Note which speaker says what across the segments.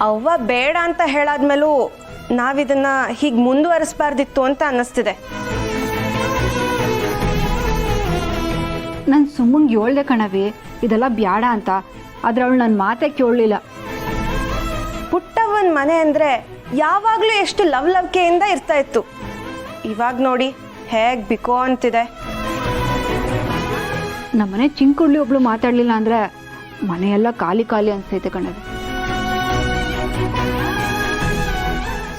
Speaker 1: ಅವ್ವ ಬೇಡ ಅಂತ ಹೇಳಾದ್ಮೇಲೂ ನಾವಿದನ್ನ ಹೀಗೆ ಮುಂದುವರಿಸಬಾರ್ದಿತ್ತು ಅಂತ ಅನ್ನಿಸ್ತಿದೆ.
Speaker 2: ನಾನು ಸುಮ್ಮಂಗೆ ಹೇಳ್ದೆ ಕಣವಿ ಇದೆಲ್ಲ ಬ್ಯಾಡ ಅಂತ, ಆದ್ರೆ ಅವಳು ನನ್ನ ಮಾತೇ ಕೇಳಲಿಲ್ಲ.
Speaker 1: ಪುಟ್ಟವ್ವನ ಮನೆ ಅಂದ್ರೆ ಯಾವಾಗಲೂ ಎಷ್ಟು ಲವ್ಲವಿಕೆಯಿಂದ ಇರ್ತಾ ಇತ್ತು. ಇವಾಗ ನೋಡಿ ಹೇಗೆ ಬಿಕೋ ಅಂತಿದೆ.
Speaker 2: ನಮ್ಮನೆ ಚಿಂಕುಳ್ಳಿ ಒಬ್ಳು ಮಾತಾಡಲಿಲ್ಲ ಅಂದ್ರೆ ಮನೆಯೆಲ್ಲ ಖಾಲಿ ಖಾಲಿ ಅನ್ಸೈತೆ ಕಣವಿ.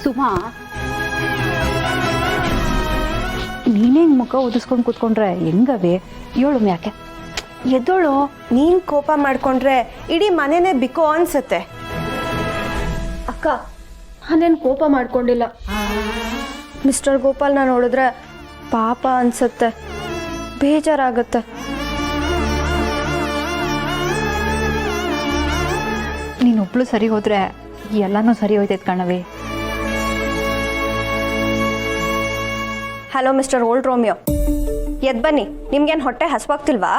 Speaker 2: ಸುಮಾ, ನೀನೇ ಮುಖ ಉದಿಸ್ಕೊಂಡು ಕೂತ್ಕೊಂಡ್ರೆ ಹೆಂಗವೇ? ಹೇಳು ಯಾಕೆ?
Speaker 1: ಎದೋಳು, ನೀನ್ ಕೋಪ ಮಾಡ್ಕೊಂಡ್ರೆ ಇಡೀ ಮನೆನೇ ಬಿಕೋ ಅನ್ಸುತ್ತೆ. ಅಕ್ಕ, ನಾನೇನು ಕೋಪ ಮಾಡ್ಕೊಂಡಿಲ್ಲ. ಮಿಸ್ಟರ್ ಗೋಪಾಲ್ನ ನೋಡಿದ್ರೆ ಪಾಪ ಅನ್ಸುತ್ತೆ, ಬೇಜಾರಾಗುತ್ತೆ.
Speaker 2: ನೀನೊಬ್ಳು ಸರಿ ಹೋದ್ರೆ ಎಲ್ಲನೂ ಸರಿ ಹೋಯ್ತೈತೆ ಕಣವಿ.
Speaker 1: ಹಲೋ ಮಿಸ್ಟರ್ ಓಲ್ಡ್ ರೋಮಿಯೋ, ಎದ್ ಬನ್ನಿ. ನಿಮ್ಗೇನು ಹೊಟ್ಟೆ ಹಸ್ವಾಗ್ತಿಲ್ವಾ?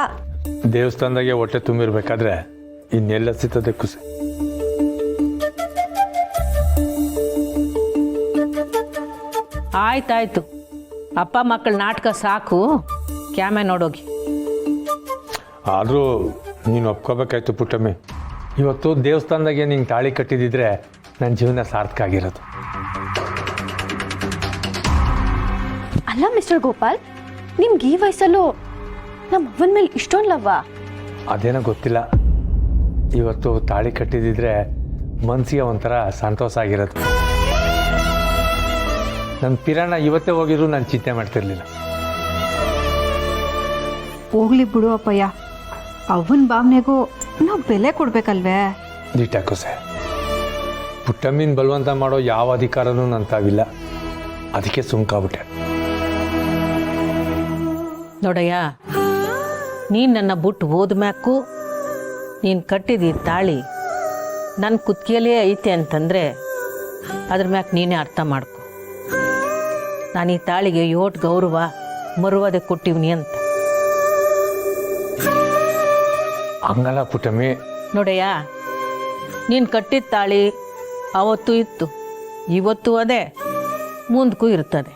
Speaker 3: ದೇವಸ್ಥಾನದಾಗೆ ಹೊಟ್ಟೆ ತುಂಬಿರ್ಬೇಕಾದ್ರೆ ಇನ್ನೆಲ್ಲ ಸಿಗ್ತದೆ ಕುಸಿ.
Speaker 4: ಆಯ್ತಾಯ್ತು, ಅಪ್ಪ ಮಕ್ಕಳ ನಾಟಕ ಸಾಕು, ಕ್ಯಾಮೆ ನೋಡೋಗಿ.
Speaker 3: ಆದರೂ ನೀನು ಒಪ್ಕೋಬೇಕಾಯ್ತು ಪುಟ್ಟಮ್ಮಿ. ಇವತ್ತು ದೇವಸ್ಥಾನದಾಗೆ ನಿಂಗೆ ತಾಳಿ ಕಟ್ಟಿದಿದ್ರೆ ನನ್ನ ಜೀವನ ಸಾರ್ಥಕ ಆಗಿರೋದು.
Speaker 1: ಅಲ್ಲ ಮಿಸ್ಟರ್ ಗೋಪಾಲ್, ನಿಮ್ಗೆ ಈ ವಯಸ್ಸಲ್ಲೂ ನಮ್ಮ ಅವ್ವನ ಮೇಲೆ ಇಷ್ಟೊಂದು ಲವ್ವ?
Speaker 3: ಅದೇನೋ ಗೊತ್ತಿಲ್ಲ, ಇವತ್ತು ತಾಳಿ ಕಟ್ಟಿದಿದ್ರೆ ಮನಸ್ಸಿಗೆ ಒಂಥರ ಸಂತೋಷ ಆಗಿರೋದು. ನನ್ನ ಪಿರಾಣ ಇವತ್ತೇ ಹೋಗಿದ್ರು ನಾನು ಚಿಂತೆ ಮಾಡ್ತಿರ್ಲಿಲ್ಲ.
Speaker 2: ಹೋಗ್ಲಿ ಬಿಡು ಅಪ್ಪಯ್ಯ, ಅವನ ಭಾವನೆಗೂ ನಾವು ಬೆಲೆ ಕೊಡ್ಬೇಕಲ್ವೇ?
Speaker 3: ದಿಟ್ಟಾಕೋಸೆ, ಪುಟ್ಟಮ್ಮಿನ ಬಲವಂತ ಮಾಡೋ ಯಾವ ಅಧಿಕಾರನೂ ನನ್ನ ತಾವಿಲ್ಲ, ಅದಕ್ಕೆ ಸುಮ್ಕಾಗ್ಬಿಟ್ಟೆ.
Speaker 4: ನೋಡಯ್ಯ, ನೀನು ನನ್ನ ಬಿಟ್ಟು ಹೋದ್ಮ್ಯಾಕು ನೀನು ಕಟ್ಟಿದಿ ತಾಳಿ ನನ್ನ ಕುತ್ತಿಗೆಯಲ್ಲೇ ಐತೆ ಅಂತಂದರೆ ಅದ್ರ ಮ್ಯಾಕೆ ನೀನೇ ಅರ್ಥ ಮಾಡ್ಕೊ. ನಾನು ಈ ತಾಳಿಗೆ ಯೋಟ್ ಗೌರವ ಮರುವಾದೆ ಕೊಟ್ಟಿವ್ನಿ ಅಂತ.
Speaker 3: ಹಂಗಲ್ಲ ಪುಟ್ಟಮ್ಮಿ.
Speaker 4: ನೋಡಯ್ಯ, ನೀನು ಕಟ್ಟಿದ ತಾಳಿ ಅವತ್ತು ಇತ್ತು, ಇವತ್ತು ಅದೇ, ಮುಂದಕ್ಕೂ ಇರ್ತದೆ.